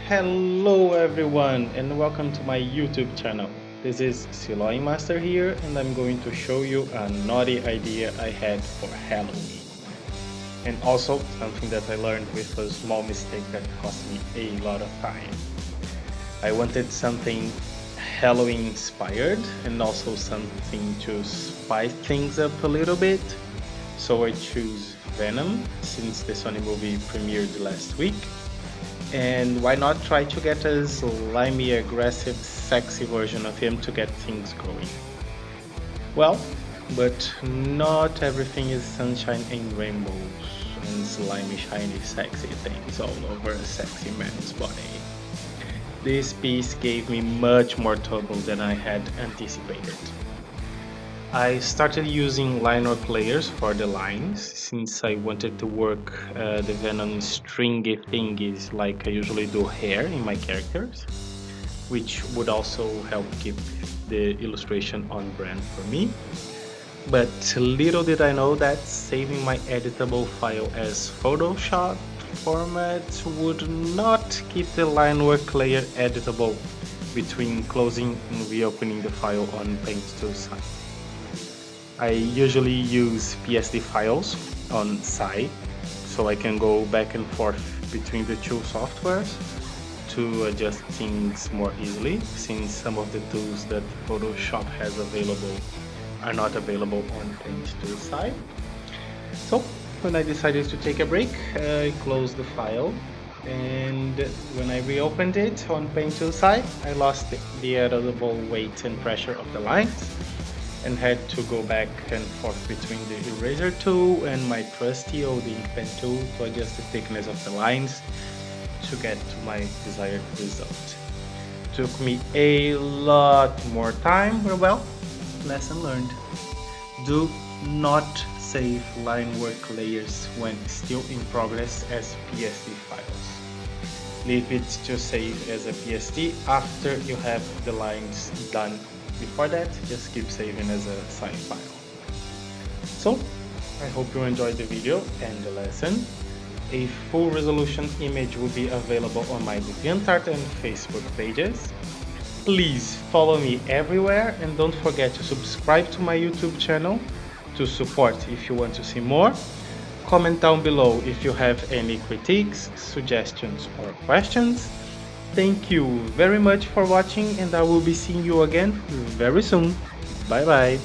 Hello everyone and welcome to my YouTube channel. This is Siloing Master here and I'm going to show you a naughty idea I had for Halloween. And also something that I learned with a small mistake that cost me a lot of time. I wanted something Halloween inspired and also something to spice things up a little bit. So I choose Venom since the Sony movie premiered last week. And why not try to get a slimy, aggressive, sexy version of him to get things going? Well, but not everything is sunshine and rainbows and slimy, shiny, sexy things all over a sexy man's body. This piece gave me much more trouble than I had anticipated. I started using Linework layers for the lines since I wanted to work the Venom stringy thingies like I usually do hair in my characters, which would also help keep the illustration on brand for me. But little did I know that saving my editable file as Photoshop format would not keep the Linework layer editable between closing and reopening the file on Paint Tool SAI. I usually use PSD files on SAI, so I can go back and forth between the two softwares to adjust things more easily, since some of the tools that Photoshop has available are not available on Paint Tool SAI. So when I decided to take a break, I closed the file, and when I reopened it on Paint Tool SAI, I lost the editable weight and pressure of the lines and had to go back and forth between the eraser tool and my trusty old ink pen tool to adjust the thickness of the lines to get to my desired result. Took me a lot more time, but well, lesson learned. Do not save Linework layers when still in progress as PSD files. Leave it to save as a PSD after you have the lines done. Before that, just keep saving as a SAI file. So, I hope you enjoyed the video and the lesson. A full resolution image will be available on my DeviantArt and Facebook pages. Please follow me everywhere and don't forget to subscribe to my YouTube channel to support if you want to see more. Comment down below if you have any critiques, suggestions or questions. Thank you very much for watching and I will be seeing you again very soon. Bye bye.